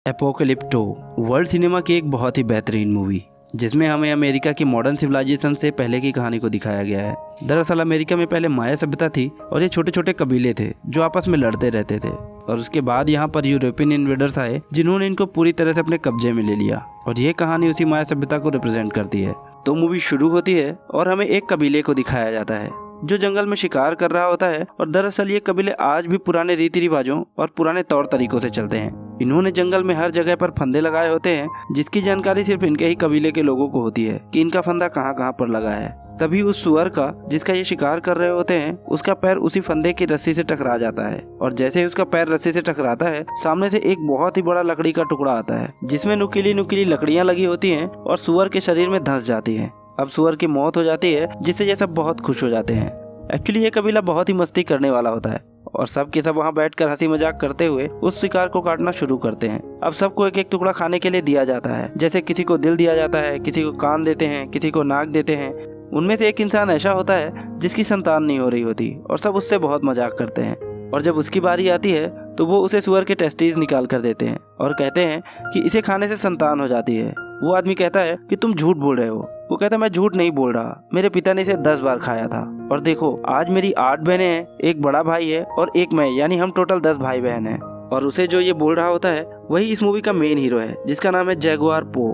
एपोकलिप्टो world cinema की एक बहुत ही बेहतरीन मूवी जिसमें हमें अमेरिका की मॉडर्न सिविलाइजेशन से पहले की कहानी को दिखाया गया है। दरअसल अमेरिका में पहले माया सभ्यता थी और ये छोटे छोटे कबीले थे जो आपस में लड़ते रहते थे, और उसके बाद यहाँ पर यूरोपियन इन्वेडर्स आए जिन्होंने इनको पूरी तरह से अपने कब्जे में ले लिया, और ये कहानी उसी माया सभ्यता को रिप्रेजेंट करती है। तो मूवी शुरू होती है और हमें एक कबीले को दिखाया जाता है जो जंगल में शिकार कर रहा होता है, और दरअसल ये कबीले आज भी पुराने रीति रिवाजों और पुराने तौर तरीकों से चलते हैं। इन्होंने जंगल में हर जगह पर फंदे लगाए होते हैं जिसकी जानकारी सिर्फ इनके ही कबीले के लोगों को होती है कि इनका फंदा कहाँ कहाँ पर लगा है। तभी उस सुअर का जिसका ये शिकार कर रहे होते हैं उसका पैर उसी फंदे की रस्सी से टकरा जाता है, और जैसे ही उसका पैर रस्सी से टकराता है सामने से एक बहुत ही बड़ा लकड़ी का टुकड़ा आता है जिसमें नुकीली नुकीली लकड़ियां लगी होती हैं और सुअर के शरीर में धंस जाती है। अब सुअर की मौत हो जाती है जिससे ये सब बहुत खुश हो जाते हैं। एक्चुअली ये कबीला बहुत ही मस्ती करने वाला होता है और सब के सब वहाँ बैठकर हंसी मजाक करते हुए उस शिकार को काटना शुरू करते हैं। अब सबको एक एक टुकड़ा खाने के लिए दिया जाता है, जैसे किसी को दिल दिया जाता है, किसी को कान देते हैं, किसी को नाक देते हैं। उनमें से एक इंसान ऐसा होता है जिसकी संतान नहीं हो रही होती और सब उससे बहुत मजाक करते हैं, और जब उसकी बारी आती है तो वो उसे सुअर के टेस्टीज निकाल कर देते हैं और कहते हैं कि इसे खाने से संतान हो जाती है। वो आदमी कहता है कि तुम झूठ बोल रहे हो। वो कहता है मैं झूठ नहीं बोल रहा, मेरे पिता ने इसे 10 बार खाया था, और देखो आज मेरी 8 बहनें हैं, एक बड़ा भाई है और एक मैं, यानी हम टोटल 10 भाई बहन हैं। और उसे जो ये बोल रहा होता है वही इस मूवी का मेन हीरो है जिसका नाम है जैगुआर पो।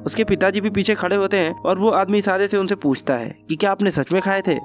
उसके पिताजी भी पीछे खड़े होते हैं और वो आदमी इशारे से उनसे पूछता है कि क्या आपने सच में खाए थे।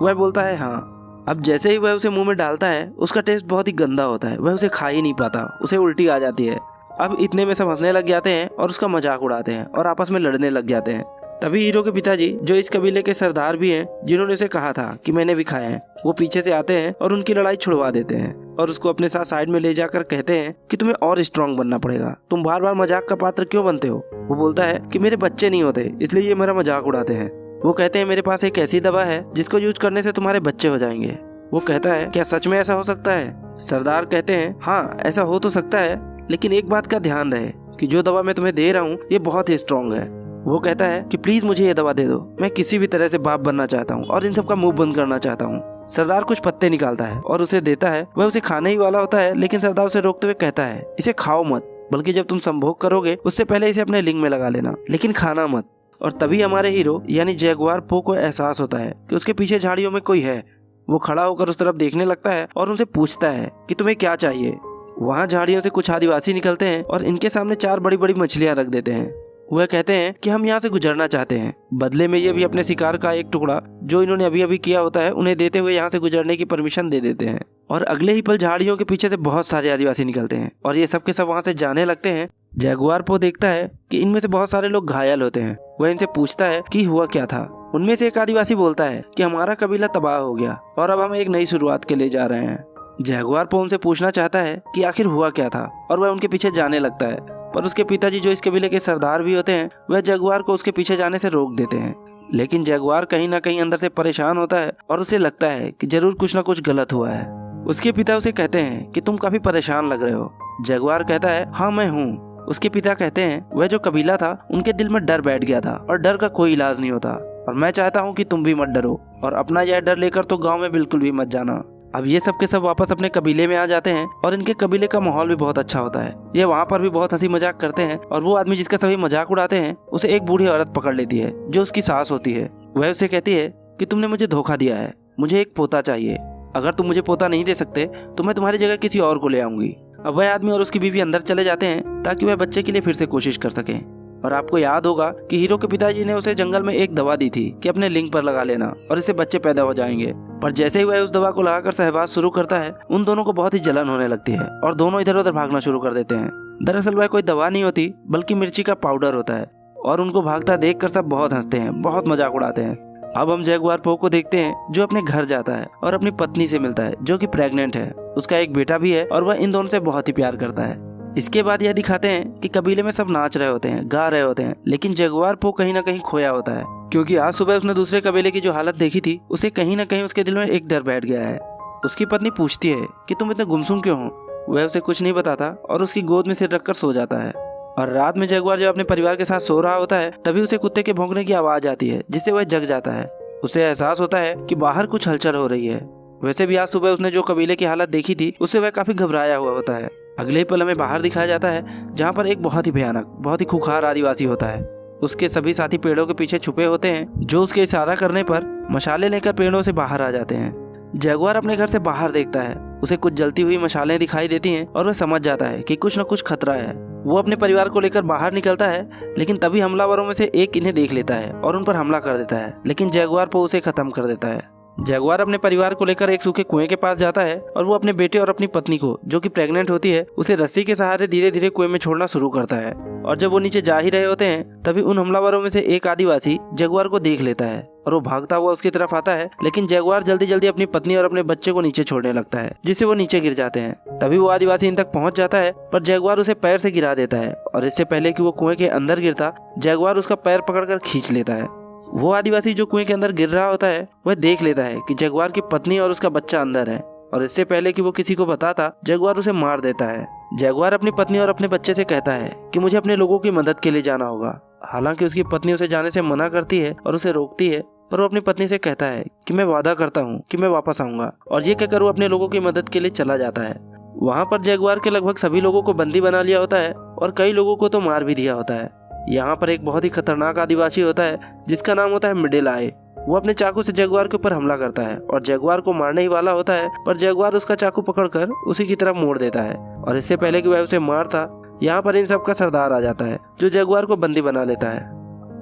वह बोलता है हाँ। अब जैसे ही वह उसे मुंह में डालता है उसका टेस्ट बहुत ही गंदा होता है, वह उसे खा ही नहीं पाता, उसे उल्टी आ जाती है। अब इतने में सब हंसने लग जाते हैं और उसका मजाक उड़ाते हैं और आपस में लड़ने लग जाते हैं। तभी हीरो के पिताजी जो इस कबीले के सरदार भी हैं जिन्होंने उसे कहा था कि मैंने भी खाया है, वो पीछे से आते हैं और उनकी लड़ाई छुड़वा देते हैं और उसको अपने साथ साइड में ले जाकर कहते हैं कि तुम्हें और स्ट्रांग बनना पड़ेगा, तुम बार बार मजाक का पात्र क्यों बनते हो। वो बोलता है कि मेरे बच्चे नहीं होते इसलिए ये मेरा मजाक उड़ाते हैं। वो कहते हैं मेरे पास एक ऐसी दवा है जिसको यूज करने से तुम्हारे बच्चे हो जाएंगे। वो कहता है क्या सच में ऐसा हो सकता है। सरदार कहते हैं हाँ ऐसा हो तो सकता है, लेकिन एक बात का ध्यान रहे कि जो दवा मैं तुम्हें दे रहा हूँ ये बहुत ही स्ट्रांग है। वो कहता है कि प्लीज मुझे ये दवा दे दो, मैं किसी भी तरह से बाप बनना चाहता हूँ और इन सब का मुंह बंद करना चाहता हूँ। सरदार कुछ पत्ते निकालता है और उसे देता है। वह उसे खाने ही वाला होता है, लेकिन सरदार उसे रोकते हुए कहता है इसे खाओ मत, बल्कि जब तुम संभोग करोगे उससे पहले इसे अपने लिंग में लगा लेना, लेकिन खाना मत। और तभी हमारे हीरो यानी जैगुआर पो को एहसास होता है कि उसके पीछे झाड़ियों में कोई है। वो खड़ा होकर उस तरफ देखने लगता है और उनसे पूछता है कि तुम्हें क्या चाहिए। वहाँ झाड़ियों से कुछ आदिवासी निकलते हैं और इनके सामने 4 बड़ी बड़ी मछलियाँ रख देते हैं। वह कहते हैं कि हम यहाँ से गुजरना चाहते हैं, बदले में ये भी अपने शिकार का एक टुकड़ा जो इन्होंने अभी अभी किया होता है उन्हें देते हुए यहाँ से गुजरने की परमिशन दे देते हैं। और अगले ही पल झाड़ियों के पीछे से बहुत सारे आदिवासी निकलते हैं और ये सब के सब वहाँ से जाने लगते हैं। जैगुआर पो देखता है कि इनमें से बहुत सारे लोग घायल होते हैं। वह इनसे पूछता है कि हुआ क्या था। उनमें से एक आदिवासी बोलता है कि हमारा कबीला तबाह हो गया और अब हम एक नई शुरुआत के लिए जा रहे हैं। जैगुआर पो उनसे पूछना चाहता है कि आखिर हुआ क्या था, और वह उनके पीछे जाने लगता है, पर उसके पिताजी जो इस कबीले के सरदार भी होते हैं वह जैगुआर को उसके पीछे जाने से रोक देते हैं। लेकिन जैगुआर कहीं ना कहीं अंदर से परेशान होता है और उसे लगता है कि जरूर कुछ ना कुछ गलत हुआ है। उसके पिता उसे कहते हैं कि तुम काफी परेशान लग रहे हो। जैगुआर कहता है हाँ मैं हूँ। उसके पिता कहते हैं वह जो कबीला था उनके दिल में डर बैठ गया था और डर का कोई इलाज नहीं होता, और मैं चाहता हूँ कि तुम भी मत डरो और अपना यह डर लेकर तो गाँव में बिल्कुल भी मत जाना। अब ये सब के सब वापस अपने कबीले में आ जाते हैं और इनके कबीले का माहौल भी बहुत अच्छा होता है। ये वहाँ पर भी बहुत हंसी मजाक करते हैं, और वो आदमी जिसका सभी मजाक उड़ाते हैं उसे एक बूढ़ी औरत पकड़ लेती है जो उसकी सास होती है। वह उसे कहती है कि तुमने मुझे धोखा दिया है, मुझे एक पोता चाहिए, अगर तुम मुझे पोता नहीं दे सकते तो मैं तुम्हारी जगह किसी और को ले आऊंगी। अब वह आदमी और उसकी बीवी अंदर चले जाते हैं ताकि वह बच्चे के लिए फिर से कोशिश कर सकें। और आपको याद होगा कि हीरो के पिताजी ने उसे जंगल में एक दवा दी थी कि अपने लिंग पर लगा लेना और इससे बच्चे पैदा हो जाएंगे। पर जैसे ही वह उस दवा को लगाकर सहवास शुरू करता है उन दोनों को बहुत ही जलन होने लगती है और दोनों इधर उधर भागना शुरू कर देते हैं। दरअसल वह कोई दवा नहीं होती बल्कि मिर्ची का पाउडर होता है, और उनको भागता देखकर सब बहुत हंसते हैं, बहुत मजाक उड़ाते हैं। अब हम जैगुआर पो को देखते हैं जो अपने घर जाता है और अपनी पत्नी से मिलता है जो कि प्रेग्नेंट है। उसका एक बेटा भी है और वह इन दोनों से बहुत ही प्यार करता है। इसके बाद यह दिखाते हैं कि कबीले में सब नाच रहे होते हैं, गा रहे होते हैं, लेकिन जैगुआर पो कहीं ना कहीं खोया होता है, क्योंकि आज सुबह उसने दूसरे कबीले की जो हालत देखी थी उसे कहीं ना कहीं उसके दिल में एक डर बैठ गया है। उसकी पत्नी पूछती है कि तुम इतने गुमसुम क्यों हो। वह उसे कुछ नहीं बताता और उसकी गोद में सिर रखकर सो जाता है। और रात में जैगुआर जब अपने परिवार के साथ सो रहा होता है तभी उसे कुत्ते के भौंकने की आवाज आती है जिससे वह जग जाता है। उसे एहसास होता है कि बाहर कुछ हलचल हो रही है। वैसे भी आज सुबह उसने जो कबीले की हालत देखी थी उससे वह काफी घबराया हुआ होता है। अगले ही पल हमें बाहर दिखाया जाता है, जहाँ पर एक बहुत ही भयानक, बहुत ही खूंखार आदिवासी होता है। उसके सभी साथी पेड़ों के पीछे छुपे होते हैं, जो उसके इशारा करने पर मशाले लेकर पेड़ों से बाहर आ जाते हैं। जगुआर अपने घर से बाहर देखता है, उसे कुछ जलती हुई मशालें दिखाई देती हैं और वह समझ जाता है कि कुछ न कुछ खतरा है। वो अपने परिवार को लेकर बाहर निकलता है, लेकिन तभी हमलावरों में से एक इन्हें देख लेता है और उन पर हमला कर देता है, लेकिन जगुआर को उसे खत्म कर देता है। जगुआर अपने परिवार को लेकर एक सूखे कुएं के पास जाता है और वो अपने बेटे और अपनी पत्नी को, जो कि प्रेग्नेंट होती है, उसे रस्सी के सहारे धीरे धीरे कुएं में छोड़ना शुरू करता है। और जब वो नीचे जा ही रहे होते हैं, तभी उन हमलावरों में से एक आदिवासी जगुआर को देख लेता है और वो भागता हुआ उसकी तरफ आता है, लेकिन जगुआर जल्दी जल्दी अपनी पत्नी और अपने बच्चे को नीचे छोड़ने लगता है, जिससे वो नीचे गिर जाते हैं। तभी वो आदिवासी इन तक पहुंच जाता है, पर जगुआर उसे पैर से गिरा देता है और इससे पहले कि वो कुएं के अंदर गिरता, जगुआर उसका पैर पकड़कर खींच लेता है। वो आदिवासी जो कुएं के अंदर गिर रहा होता है, वह देख लेता है कि जगुआर की पत्नी और उसका बच्चा अंदर है, और इससे पहले कि वो किसी को बताता, जगुआर उसे मार देता है। जगुआर अपनी पत्नी और अपने बच्चे से कहता है कि मुझे अपने लोगों की मदद के लिए जाना होगा। हालांकि उसकी पत्नी उसे जाने से मना करती है और उसे रोकती है, पर वो अपनी पत्नी से कहता है कि मैं वादा करता हूँ कि मैं वापस आऊंगा, और ये कहकर वो अपने लोगों की मदद के लिए चला जाता है। वहाँ पर जगुआर के लगभग सभी लोगों को बंदी बना लिया होता है और कई लोगों को तो मार भी दिया होता है। यहाँ पर एक बहुत ही खतरनाक आदिवासी होता है, जिसका नाम होता है मिडिल आय। वो अपने चाकू से जगुआर के ऊपर हमला करता है और जगुआर को मारने ही वाला होता है, पर जगुआर उसका चाकू पकड़कर उसी की तरफ मोड़ देता है, और इससे पहले कि वह उसे मारता, यहाँ पर इन सब का सरदार आ जाता है, जो जगुआर को बंदी बना लेता है।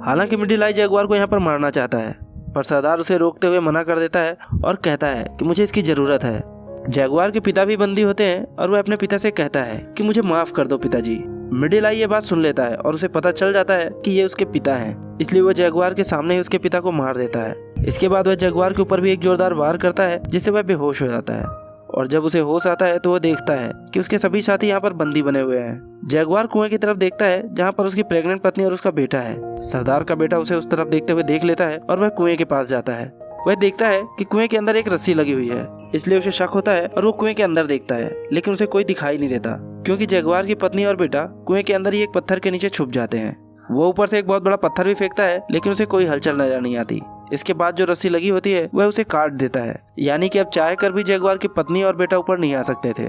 हालांकि मिडिल आय जगुआर को यहाँ पर मारना चाहता है, पर सरदार उसे रोकते हुए मना कर देता है और कहता है कि मुझे इसकी जरूरत है। जगुआर के पिता भी बंदी होते हैं और वह अपने पिता से कहता है कि मुझे माफ कर दो पिताजी। मिडिल आय ये बात सुन लेता है और उसे पता चल जाता है कि ये उसके पिता हैं, इसलिए वह जगुआर के सामने ही उसके पिता को मार देता है। इसके बाद वह जगुआर के ऊपर भी एक जोरदार वार करता है, जिससे वह बेहोश हो जाता है। और जब उसे होश आता है तो वह देखता है कि उसके सभी साथी यहाँ पर बंदी बने हुए हैं। जगुआर कुएं की तरफ देखता है, जहाँ पर उसकी प्रेग्नेंट पत्नी और उसका बेटा है। सरदार का बेटा उसे उस तरफ देखते हुए देख लेता है और वह कुएं के पास जाता है। वह देखता है कि कुएं के अंदर एक रस्सी लगी हुई है, इसलिए उसे शक होता है और वो कुएं के अंदर देखता है, लेकिन उसे कोई दिखाई नहीं देता, क्योंकि जगुआर की पत्नी और बेटा कुएं के अंदर ही एक पत्थर के नीचे छुप जाते हैं। वो ऊपर से एक बहुत बड़ा पत्थर भी फेंकता है, लेकिन उसे कोई हलचल नजर नहीं आती। इसके बाद जो रस्सी लगी होती है वह उसे काट देता है, यानी कि अब चाह कर भी जगुआर की पत्नी और बेटा ऊपर नहीं आ सकते थे।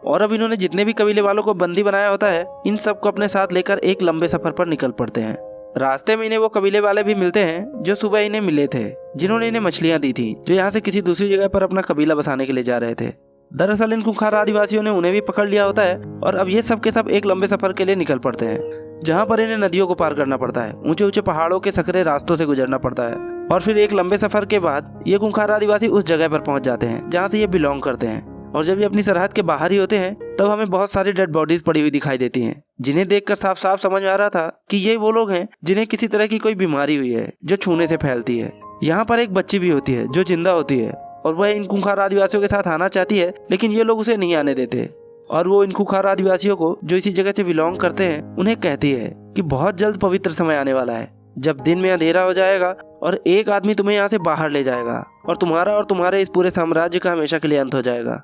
और अब इन्होंने जितने भी कबीले वालों को बंदी बनाया होता है, इन सबको अपने साथ लेकर एक लंबे सफर पर निकल पड़ते हैं। रास्ते में इन्हें वो कबीले वाले भी मिलते हैं जो सुबह इन्हें मिले थे, जिन्होंने इन्हें मछलियां दी थी, जो यहाँ से किसी दूसरी जगह पर अपना कबीला बसाने के लिए जा रहे थे। दरअसल इन खूंखार आदिवासियों ने उन्हें भी पकड़ लिया होता है और अब ये सब के सब एक लंबे सफर के लिए निकल पड़ते हैं, जहाँ पर इन्हें नदियों को पार करना पड़ता है, ऊंचे ऊंचे पहाड़ों के सकरे रास्तों से गुजरना पड़ता है, और फिर एक लंबे सफर के बाद ये खूंखार आदिवासी उस जगह पर पहुंच जाते हैं जहाँ से ये बिलोंग करते हैं। और जब ये अपनी सरहद के बाहर ही होते हैं, तब हमें बहुत सारी डेड बॉडीज पड़ी हुई दिखाई देती हैं, जिन्हें देखकर साफ साफ समझ आ रहा था कि ये वो लोग हैं जिन्हें किसी तरह की कोई बीमारी हुई है जो छूने से फैलती है। यहाँ पर एक बच्ची भी होती है जो जिंदा होती है, और वह इन खूंखार आदिवासियों के साथ आना चाहती है, लेकिन ये लोग उसे नहीं आने देते। और वो इन खूंखार आदिवासियों को, जो इसी जगह से बिलोंग करते हैं, उन्हें कहती है कि बहुत जल्द पवित्र समय आने वाला है, जब दिन में अंधेरा हो जाएगा और एक आदमी तुम्हें यहाँ से बाहर ले जाएगा, और तुम्हारा और तुम्हारे इस पूरे साम्राज्य का हमेशा के लिए अंत हो जाएगा।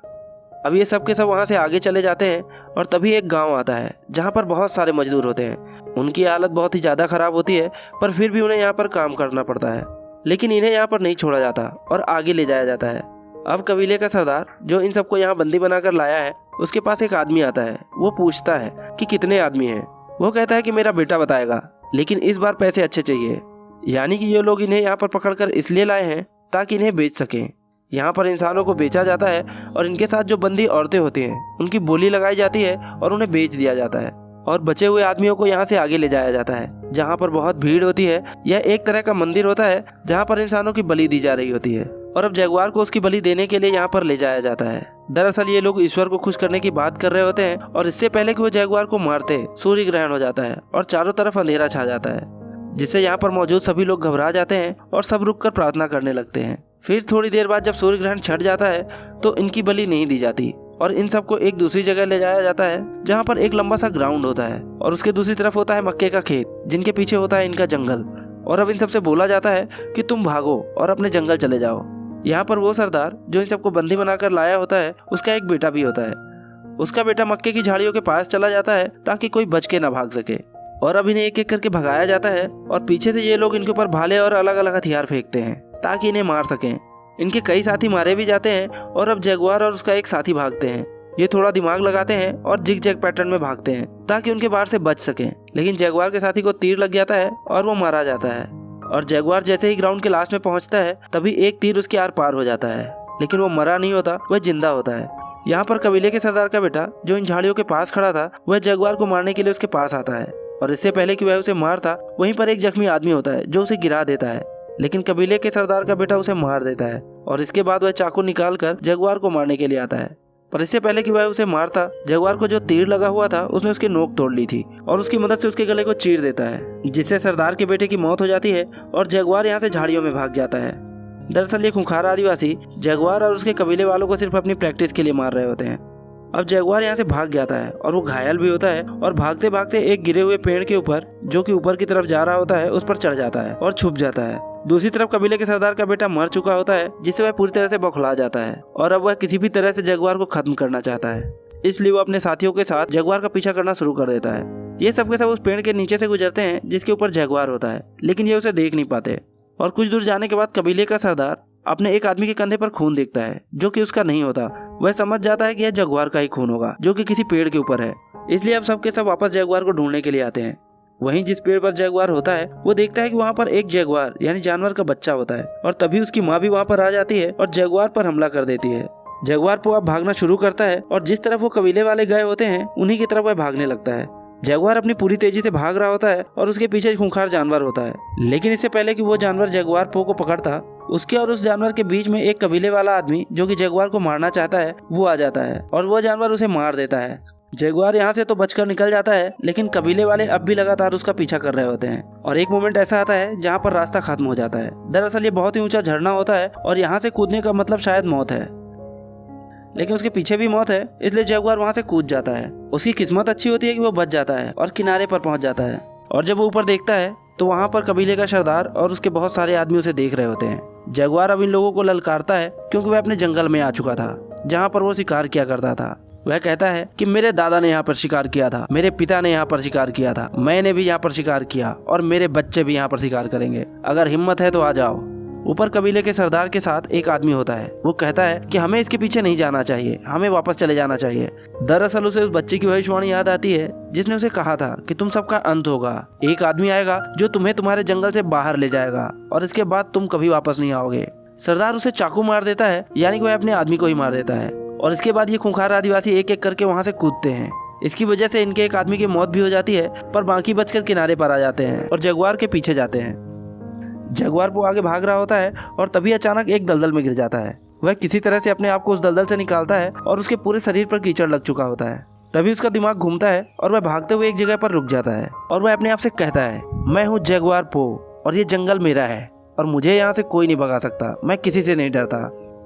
अब ये सब के सब वहाँ से आगे चले जाते हैं, और तभी एक गांव आता है जहाँ पर बहुत सारे मजदूर होते हैं। उनकी हालत बहुत ही ज़्यादा खराब होती है, पर फिर भी उन्हें यहाँ पर काम करना पड़ता है, लेकिन इन्हें यहाँ पर नहीं छोड़ा जाता और आगे ले जाया जाता है। अब कबीले का सरदार, जो इन सबको यहाँ बंदी बनाकर लाया है, उसके पास एक आदमी आता है। वो पूछता है कि कितने आदमी हैं। वो कहता है कि मेरा बेटा बताएगा, लेकिन इस बार पैसे अच्छे चाहिए। यानी कि ये लोग इन्हें यहाँ पर पकड़कर इसलिए लाए हैं ताकि इन्हें बेच सकें। यहाँ पर इंसानों को बेचा जाता है और इनके साथ जो बंदी औरतें होती हैं उनकी बोली लगाई जाती है और उन्हें बेच दिया जाता है, और बचे हुए आदमियों को यहाँ से आगे ले जाया जाता है, जहाँ पर बहुत भीड़ होती है। यह एक तरह का मंदिर होता है जहाँ पर इंसानों की बलि दी जा रही होती है, और अब जगुआर को उसकी बलि देने के लिए यहाँ पर ले जाया जाता है। दरअसल ये लोग ईश्वर को खुश करने की बात कर रहे होते हैं, और इससे पहले कि वो जगुआर को मारते, सूर्य ग्रहण हो जाता है और चारों तरफ अंधेरा छा जाता है, जिससे यहाँ पर मौजूद सभी लोग घबरा जाते हैं और सब रुककर प्रार्थना करने लगते हैं। फिर थोड़ी देर बाद जब सूर्य ग्रहण छट जाता है तो इनकी बलि नहीं दी जाती, और इन सबको एक दूसरी जगह ले जाया जाता है, जहाँ पर एक लंबा सा ग्राउंड होता है, और उसके दूसरी तरफ होता है मक्के का खेत, जिनके पीछे होता है इनका जंगल। और अब इन सबसे बोला जाता है कि तुम भागो और अपने जंगल चले जाओ। यहाँ पर वो सरदार जो इन सबको बंदी बनाकर लाया होता है, उसका एक बेटा भी होता है। उसका बेटा मक्के की झाड़ियों के पास चला जाता है ताकि कोई बच के ना भाग सके, और अब इन्हें एक एक करके भगाया जाता है, और पीछे से ये लोग इनके ऊपर भाले और अलग अलग हथियार फेंकते हैं ताकि इन्हें मार सकें। इनके कई साथी मारे भी जाते हैं, और अब जगुआर और उसका एक साथी भागते हैं। ये थोड़ा दिमाग लगाते हैं और जिग जैग पैटर्न में भागते हैं ताकि उनके बाढ़ से बच सकें, लेकिन जगुआर के साथी को तीर लग जाता है और वो मारा जाता है। और जगुआर जैसे ही ग्राउंड के लास्ट में पहुंचता है तभी एक तीर उसके आर पार हो जाता है, लेकिन वो मरा नहीं होता, वह जिंदा होता है। यहाँ पर कबीले के सरदार का बेटा जो इन झाड़ियों के पास खड़ा था वह जगुआर को मारने के लिए उसके पास आता है, और इससे पहले कि वह उसे मारता वहीं पर एक जख्मी आदमी होता है जो उसे गिरा देता है, लेकिन कबीले के सरदार का बेटा उसे मार देता है और इसके बाद वह चाकू निकाल कर जगुआर को मारने के लिए आता है। पर इससे पहले कि वह उसे मारता, जगुआर को जो तीर लगा हुआ था उसने उसकी नोक तोड़ ली थी और उसकी मदद से उसके गले को चीर देता है, जिससे सरदार के बेटे की मौत हो जाती है और जगुआर यहाँ से झाड़ियों में भाग जाता है। दरअसल ये खूंखार आदिवासी जगुआर और उसके कबीले वालों को सिर्फ अपनी प्रैक्टिस के लिए मार रहे होते हैं। अब जगुआर यहाँ से भाग जाता है और वो घायल भी होता है और भागते भागते एक गिरे हुए पेड़ के ऊपर जो कि ऊपर की तरफ जा रहा होता है उस पर चढ़ जाता है और छुप जाता है। दूसरी तरफ कबीले के सरदार का बेटा मर चुका होता है, जिससे वह पूरी तरह से बौखला जाता है और अब वह किसी भी तरह से जगुआर को खत्म करना चाहता है, इसलिए वो अपने साथियों के साथ जगुआर का पीछा करना शुरू कर देता है। ये सब के सब उस पेड़ के नीचे से गुजरते हैं जिसके ऊपर जगुआर होता है, लेकिन ये उसे देख नहीं पाते। और कुछ दूर जाने के बाद कबीले का सरदार अपने एक आदमी के कंधे पर खून देखता है जो कि उसका नहीं होता। वह समझ जाता है कि यह जगुआर का ही खून होगा जो कि किसी पेड़ के ऊपर है, इसलिए अब सबके सब वापस जगुआर को ढूंढने के लिए आते हैं। वहीं जिस पेड़ पर जगुआर होता है वो देखता है कि वहाँ पर एक जगुआर यानी जानवर का बच्चा होता है, और तभी उसकी माँ भी वहाँ पर आ जाती है और जगुआर पर हमला कर देती है। जगुआर अब भागना शुरू करता है और जिस तरफ वो कबीले वाले गए होते हैं उन्हीं की तरफ वह भागने लगता है। जगुआर अपनी पूरी तेजी से भाग रहा होता है और उसके पीछे खूंखार जानवर होता है, लेकिन इससे पहले कि वो जानवर जगुआर को पकड़ता, उसके और उस जानवर के बीच में एक कबीले वाला आदमी जो कि जगुआर को मारना चाहता है वो आ जाता है और वो जानवर उसे मार देता है। जगुआर यहाँ से तो बचकर निकल जाता है, लेकिन कबीले वाले अब भी लगातार उसका पीछा कर रहे होते हैं और एक मोमेंट ऐसा आता है जहाँ पर रास्ता खत्म हो जाता है। दरअसल ये बहुत ही ऊंचा झरना होता है और यहाँ से कूदने का मतलब शायद मौत है, लेकिन उसके पीछे भी मौत है, इसलिए जगुआर वहाँ से कूद जाता है। उसकी किस्मत अच्छी होती है कि वो बच जाता है और किनारे पर पहुँच जाता है, और जब वो ऊपर देखता है तो वहाँ पर कबीले का सरदार और उसके बहुत सारे आदमी उसे देख रहे होते हैं। जगुआर अब इन लोगों को ललकारता है क्योंकि वह अपने जंगल में आ चुका था जहाँ पर वो शिकार किया करता था। वह कहता है कि मेरे दादा ने यहाँ पर शिकार किया था, मेरे पिता ने यहाँ पर शिकार किया था, मैंने भी यहाँ पर शिकार किया और मेरे बच्चे भी यहाँ पर शिकार करेंगे, अगर हिम्मत है तो आ जाओ। ऊपर कबीले के सरदार के साथ एक आदमी होता है, वो कहता है कि हमें इसके पीछे नहीं जाना चाहिए, हमें वापस चले जाना चाहिए। दरअसल उसे उस बच्चे की भविष्यवाणी याद आती है जिसने उसे कहा था कि तुम सबका अंत होगा, एक आदमी आएगा जो तुम्हें तुम्हारे जंगल से बाहर ले जाएगा और इसके बाद तुम कभी वापस नहीं आओगे। सरदार उसे चाकू मार देता है, यानी कि वह अपने आदमी को ही मार देता है, और इसके बाद ये खूंखार आदिवासी एक एक करके वहाँ से कूदते हैं। इसकी वजह से इनके एक आदमी की मौत भी हो जाती है, पर बाकी बचकर किनारे पर आ जाते हैं और जगुआर के पीछे जाते हैं। जगुआर वो आगे भाग रहा होता है और तभी अचानक एक दलदल में गिर जाता है। वह किसी तरह से अपने आप को उस दलदल से निकालता है और उसके पूरे शरीर पर कीचड़ लग चुका होता है। तभी उसका दिमाग घूमता है और वह भागते हुए एक जगह पर रुक जाता है और वह अपने आप से कहता है, मैं हूँ जगुआर पो और ये जंगल मेरा है और मुझे यहाँ से कोई नहीं भगा सकता, मैं किसी से नहीं डरता।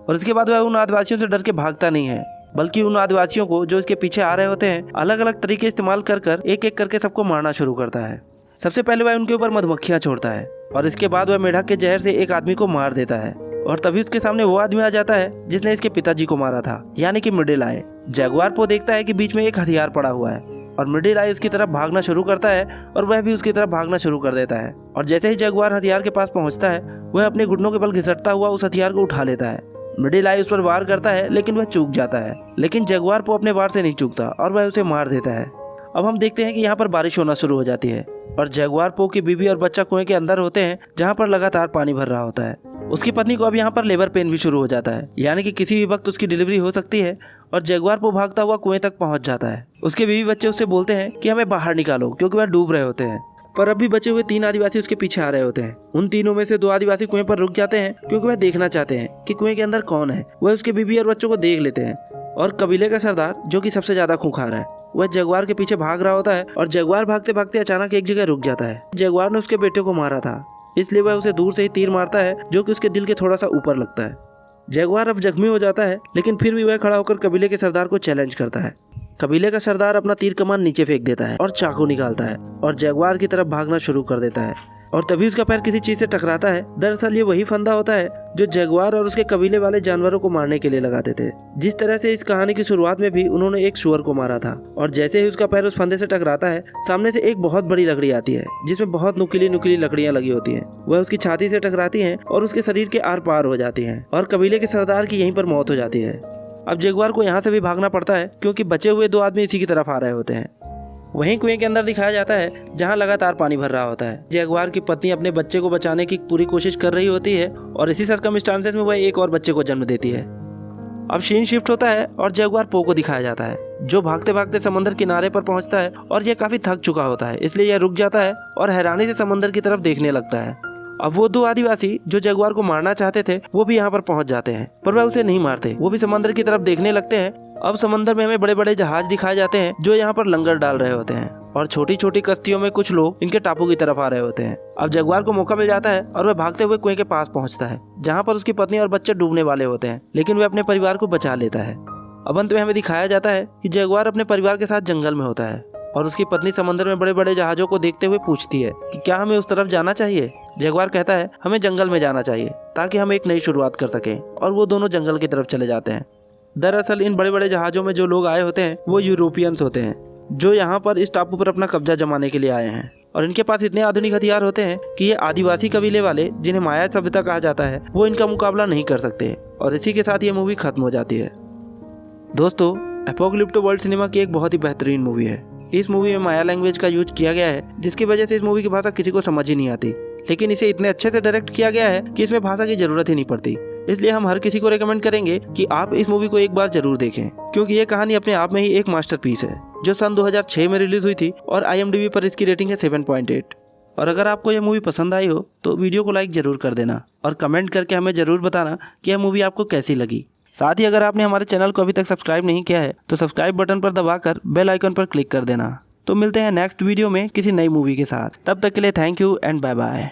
और इसके बाद वह उन आदिवासियों से डर के भागता नहीं है, बल्कि उन आदिवासियों को जो इसके पीछे आ रहे होते हैं अलग अलग तरीके इस्तेमाल कर कर एक एक करके सबको मारना शुरू करता है। सबसे पहले वह उनके ऊपर मधुमक्खियां छोड़ता है और इसके बाद वह मेढक के जहर से एक आदमी को मार देता है, और तभी उसके सामने वो आदमी आ जाता है जिसने इसके पिताजी को मारा था, यानी कि मिडिल आई। जगुआर पो देखता है कि बीच में एक हथियार पड़ा हुआ है और मिडिल आई उसकी तरफ भागना शुरू करता है और वह भी उसकी तरफ भागना शुरू कर देता है। और जैसे ही जगुआर हथियार के पास पहुंचता है वह अपने घुटनों के बल घिसटता हुआ उस हथियार को उठा लेता है। मिडिल आई उस पर वार करता है लेकिन वह चूक जाता है, लेकिन जगुआर पो अपने वार से नहीं चूकता और वह उसे मार देता है। अब हम देखते हैं कि यहाँ पर बारिश होना शुरू हो जाती है और जगुआर पो की बीवी और बच्चा कुएं के अंदर होते हैं जहाँ पर लगातार पानी भर रहा होता है। उसकी पत्नी को अब यहाँ पर लेबर पेन भी शुरू हो जाता है, यानी कि किसी भी वक्त उसकी डिलीवरी हो सकती है, और जगुआर पो भागता हुआ कुएं तक पहुँच जाता है। उसके बीवी बच्चे उससे बोलते हैं कि हमें बाहर निकालो क्योंकि वह डूब रहे होते हैं, पर अब भी बचे हुए 3 आदिवासी उसके पीछे आ रहे होते हैं। उन तीनों में से 2 आदिवासी कुएं पर रुक जाते हैं क्योंकि वह देखना चाहते हैं कि कुएं के अंदर कौन है। वह उसके बीवी और बच्चों को देख लेते हैं, और कबीले का सरदार जो कि सबसे ज्यादा खूंखार है वह जगुआर के पीछे भाग रहा होता है, और जगुआर भागते भागते अचानक एक जगह रुक जाता है। जगुआर ने उसके बेटे को मारा था, इसलिए वह उसे दूर से ही तीर मारता है जो कि उसके दिल के थोड़ा सा ऊपर लगता है। जगुआर अब जख्मी हो जाता है, लेकिन फिर भी वह खड़ा होकर कबीले के सरदार को चैलेंज करता है। कबीले का सरदार अपना तीर कमान नीचे फेंक देता है और चाकू निकालता है और जगुआर की तरफ भागना शुरू कर देता है, और तभी उसका पैर किसी चीज से टकराता है। दरअसल ये वही फंदा होता है जो जगुआर और उसके कबीले वाले जानवरों को मारने के लिए लगाते थे। जिस तरह से इस कहानी की शुरुआत में भी उन्होंने एक सुअर को मारा था, और जैसे ही उसका पैर उस फंदे से टकराता है सामने से एक बहुत बड़ी लकड़ी आती है जिसमें बहुत नुकीली नुकीली लकड़ियां लगी होती हैं। वह उसकी छाती से टकराती हैं और उसके शरीर के आर पार हो जाती हैं, और कबीले के सरदार की यहीं पर मौत हो जाती है। अब जगुआर को यहाँ से भी भागना पड़ता है क्योंकि बचे हुए 2 आदमी इसी की तरफ आ रहे होते हैं। वहीं कुएं के अंदर दिखाया जाता है जहां लगातार पानी भर रहा होता है। जगुआर की पत्नी अपने बच्चे को बचाने की पूरी कोशिश कर रही होती है और इसी सर्कमस्टांसेस में वह एक और बच्चे को जन्म देती है। अब सीन शिफ्ट होता है और जगुआर पो को दिखाया जाता है जो भागते भागते समंदर किनारे पर पहुंचता है और यह काफी थक चुका होता है, इसलिए यह रुक जाता है और हैरानी से समंदर की तरफ देखने लगता है। अब वो 2 आदिवासी जो जगुआर को मारना चाहते थे वो भी यहाँ पर पहुंच जाते हैं, पर वह उसे नहीं मारते। वो भी समंदर की तरफ देखने लगते हैं। अब समंदर में हमें बड़े बड़े जहाज दिखाए जाते हैं जो यहाँ पर लंगर डाल रहे होते हैं और छोटी छोटी कश्तियों में कुछ लोग इनके टापू की तरफ आ रहे होते हैं। अब जगुआर को मौका मिल जाता है और वह भागते हुए कुएं के पास पहुंचता है जहाँ पर उसकी पत्नी और बच्चे डूबने वाले होते हैं, लेकिन वह अपने परिवार को बचा लेता है। अब अंत में हमें दिखाया जाता है कि जगुआर अपने परिवार के साथ जंगल में होता है और उसकी पत्नी समंदर में बड़े बड़े जहाजों को देखते हुए पूछती है कि क्या हमें उस तरफ जाना चाहिए। जगुआर कहता है हमें जंगल में जाना चाहिए ताकि हम एक नई शुरुआत कर सकें, और वो दोनों जंगल की तरफ चले जाते हैं। दरअसल इन बड़े बड़े जहाजों में जो लोग आए होते हैं वो यूरोपियंस होते हैं जो यहाँ पर इस टापू पर अपना कब्जा जमाने के लिए आए हैं, और इनके पास इतने आधुनिक हथियार होते हैं कि ये आदिवासी कबीले वाले जिन्हें माया सभ्यता कहा जाता है वो इनका मुकाबला नहीं कर सकते। और इसी के साथ ये मूवी खत्म हो जाती है। दोस्तों, एपोकलिप्टो वर्ल्ड सिनेमा की एक बहुत ही बेहतरीन मूवी है। इस मूवी में माया लैंग्वेज का यूज किया गया है जिसकी वजह से इस मूवी की भाषा किसी को समझ ही नहीं आती, लेकिन इसे इतने अच्छे से डायरेक्ट किया गया है कि इसमें भाषा की जरूरत ही नहीं पड़ती। इसलिए हम हर किसी को रेकमेंड करेंगे कि आप इस मूवी को एक बार जरूर देखें, क्योंकि ये कहानी अपने आप में ही एक मास्टरपीस है जो सन 2006 में रिलीज हुई थी और IMDb पर इसकी रेटिंग है 7.8। और अगर आपको यह मूवी पसंद आई हो तो वीडियो को लाइक जरूर कर देना और कमेंट करके हमें जरूर बताना कि यह मूवी आपको कैसी लगी। साथ ही अगर आपने हमारे चैनल को अभी तक सब्सक्राइब नहीं किया है तो सब्सक्राइब बटन पर दबाकर बेल आइकन पर क्लिक कर देना। तो मिलते हैं नेक्स्ट वीडियो में किसी नई मूवी के साथ। तब तक के लिए thank you and bye bye.